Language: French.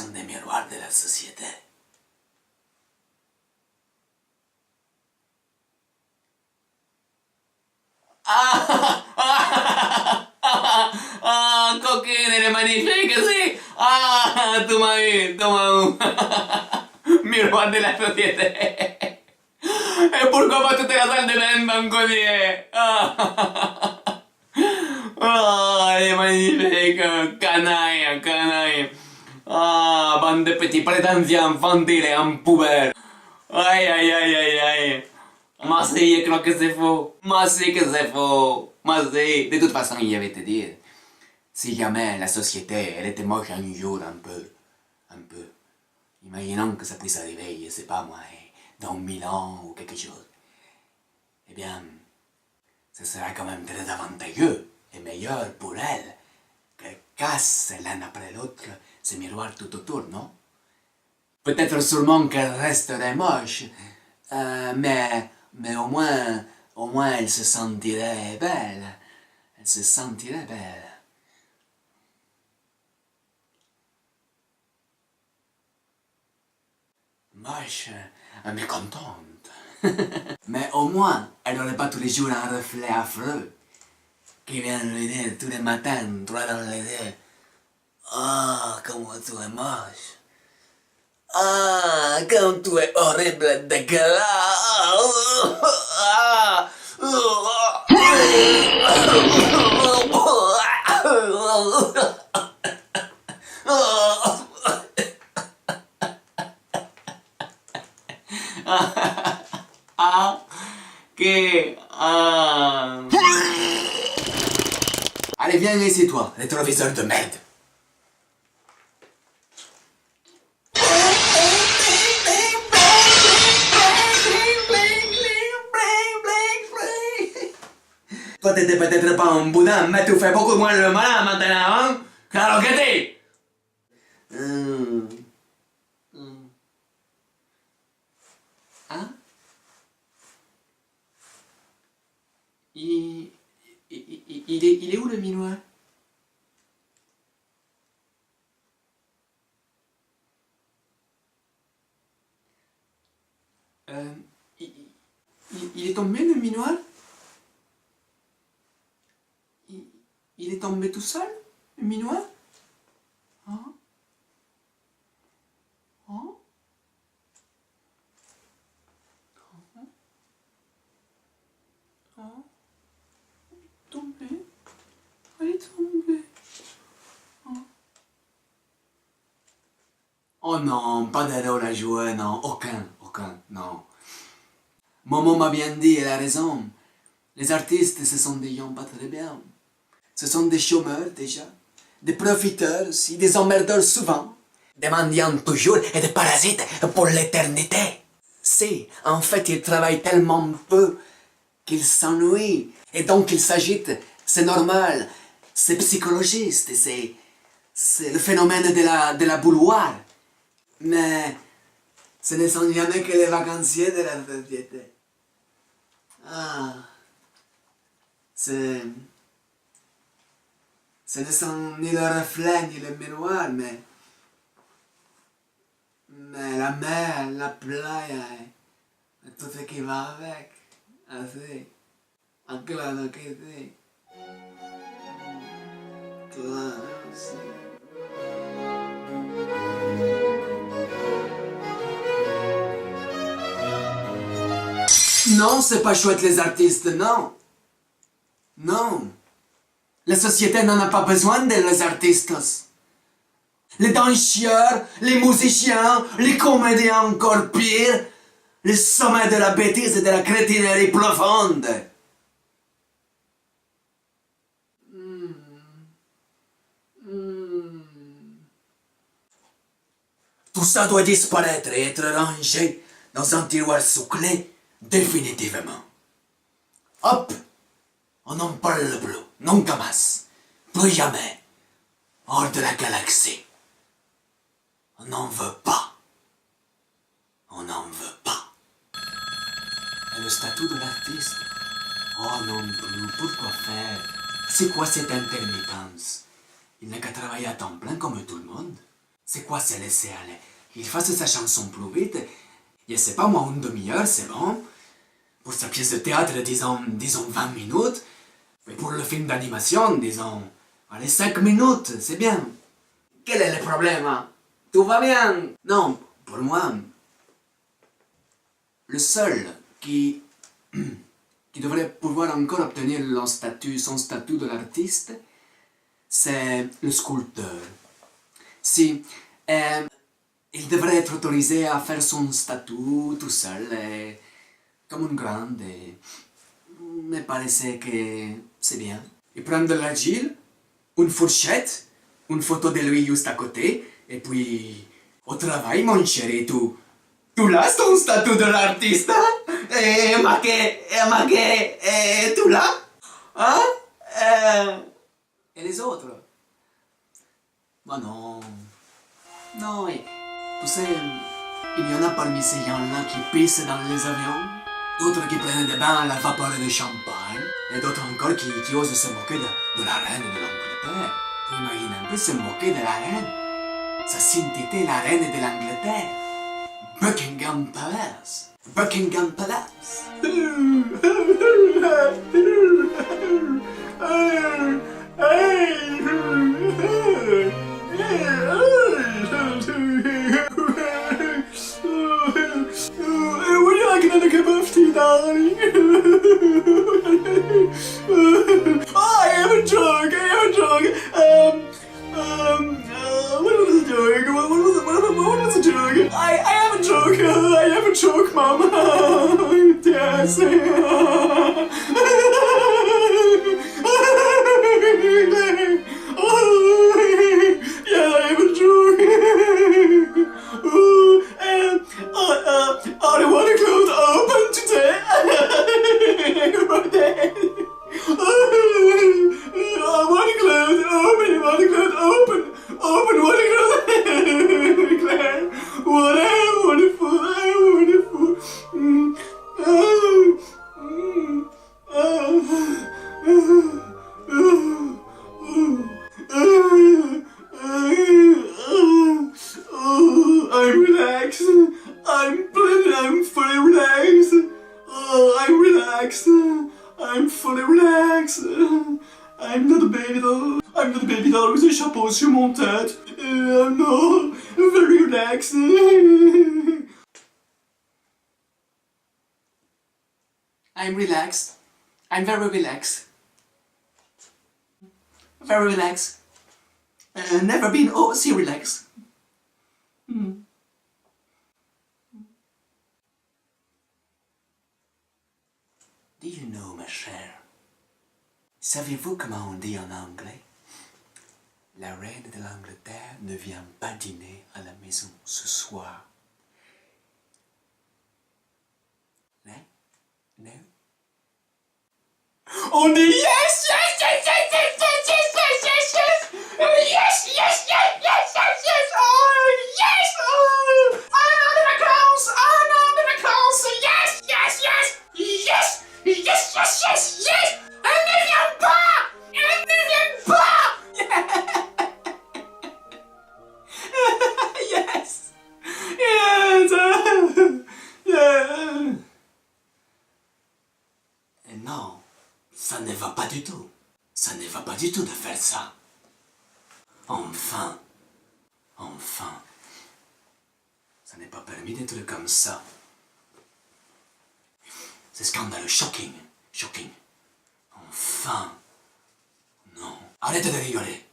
sont des miroirs de la société. Coquine, elle est magnifique, si. Tu m'as eu, miroir de la société. Et pourquoi pas toute la salle de bain, Bancolier? Elle est magnifique, canaille, canaille. Bande de petits prétendus infantiles et en poubelle. Aïe, aïe, aïe, aïe, aïe. Moi aussi, je crois que c'est faux. Moi aussi que c'est faux. Moi aussi. De toute façon, il avait te dire, si jamais la société, elle était moche un jour, un peu, imaginons que ça puisse arriver, je sais pas moi, dans 1000 ans ou quelque chose, eh bien, ce sera quand même très avantageux et meilleur pour elle qu'elle casse l'un après l'autre ces miroirs tout autour, non? Peut-être sûrement qu'elle resterait moche, mais au moins elle se sentirait belle. Elle se sentirait belle. Moche, mais contente. Mais au moins, elle n'aurait pas tous les jours un reflet affreux qui vient lui dire tous les matins, droit dans les yeux. Comment tu es moche. Comme tu es horrible, dégueulasse. Allez, viens ici, toi, rétroviseur de merde. Toi, t'étais peut-être pas un boudin, mais tu fais beaucoup moins le malin maintenant, hein? Claro que t'es! Hein? Il est où le miroir? Il est tombé le miroir? Il est tombé tout seul, le miroir? Hein? Hein? Hein? Tombé? Il est tombé. Oh non, pas de rôle à jouer, non, aucun, non. Maman m'a bien dit, elle a raison. Les artistes, ce sont des gens pas très bien. Ce sont des chômeurs déjà, des profiteurs aussi, des emmerdeurs souvent, des mendiants toujours et des parasites pour l'éternité. Si, en fait, ils travaillent tellement peu qu'ils s'ennuient et donc ils s'agitent. C'est normal, c'est psychologiste, c'est le phénomène de la bouilloire. Mais ce ne sont jamais que les vacanciers de la société. Ce ne sont ni le reflet ni le miroir, mais la mer, la playa et tout ce qui va avec. Así. Claro que sí. Claro, sí. Non, c'est pas chouette les artistes, non. Non. La société n'en a pas besoin de les artistes. Les danseurs, les musiciens, les comédiens encore pire, le sommet de la bêtise et de la crétinerie profonde. Tout ça doit disparaître et être rangé dans un tiroir sous clé définitivement. Hop, on n'en parle plus, non camas, plus jamais, hors de la galaxie. On n'en veut pas. On n'en veut pas. Et le statut de l'artiste? Oh non plus, pourquoi faire? C'est quoi cette intermittence? Il n'a qu'à travailler à temps plein comme tout le monde. C'est quoi se laisser aller? Il fasse sa chanson plus vite. Je sais pas moi, une demi-heure, c'est bon. Pour sa pièce de théâtre, disons 20 minutes. Et pour le film d'animation, disons, allez, 5 minutes, c'est bien. Quel est le problème, hein? Tout va bien. Non, pour moi, le seul qui devrait pouvoir encore obtenir son statut de l'artiste, c'est le sculpteur. Si, il devrait être autorisé à faire son statut tout seul, comme une grande, et me paraissait que c'est bien. Et prendre de l'argile, une fourchette, une photo de lui juste à côté, et puis au travail, mon chéri, tu l'as ton statut de l'artiste, hein? Et tu l'as? Hein? Et les autres? Bah non. Non, et, tu sais, il y en a parmi ces gens-là qui pissent dans les avions, d'autres qui prennent des bains à la vapeur de champagne, et d'autres encore qui osent se moquer de la reine de l'Angleterre. Tu imagines un peu se moquer de la reine? Sa sainteté, la reine de l'Angleterre. Buckingham Palace. Buckingham Palace. Would you like another cup of tea, darling? I am a drunk. What was the joke? What was the joke? I am a joke. I am a joke, Mom. Yes. Yeah, I am a joke. Are the water closed open today? Water closed open. Open, water closed. Claire, what a wonderful. I'm relaxed. I'm fully relaxed. I'm relaxed. I'm fully relaxed. I'm not a baby doll. I'm not a baby doll with a chapeau sur mon tête. I'm not very relaxed. I'm relaxed. I'm very relaxed. Very relaxed. Never been so relaxed. Do you know, ma chère? Savez-vous comment on dit en anglais? La reine de l'Angleterre ne vient pas dîner à la maison ce soir. Non? Non? On dit yes, yes, yes, yes, yes, yes, yes, yes, yes, yes, yes, yes, yes, yes, yes, yes, oh, yes, oh, oh, the vacances, yes, yes, yes, yes, yes, yes, yes, yes, elle ne vient pas, elle ne vient pas, yes, yes, yeah. Et non. Ça ne va pas du tout. Ça ne va pas du tout de faire ça. Enfin. Ça n'est pas permis d'être comme ça. C'est scandaleux, shocking. Enfin. Non. Arrête de rigoler.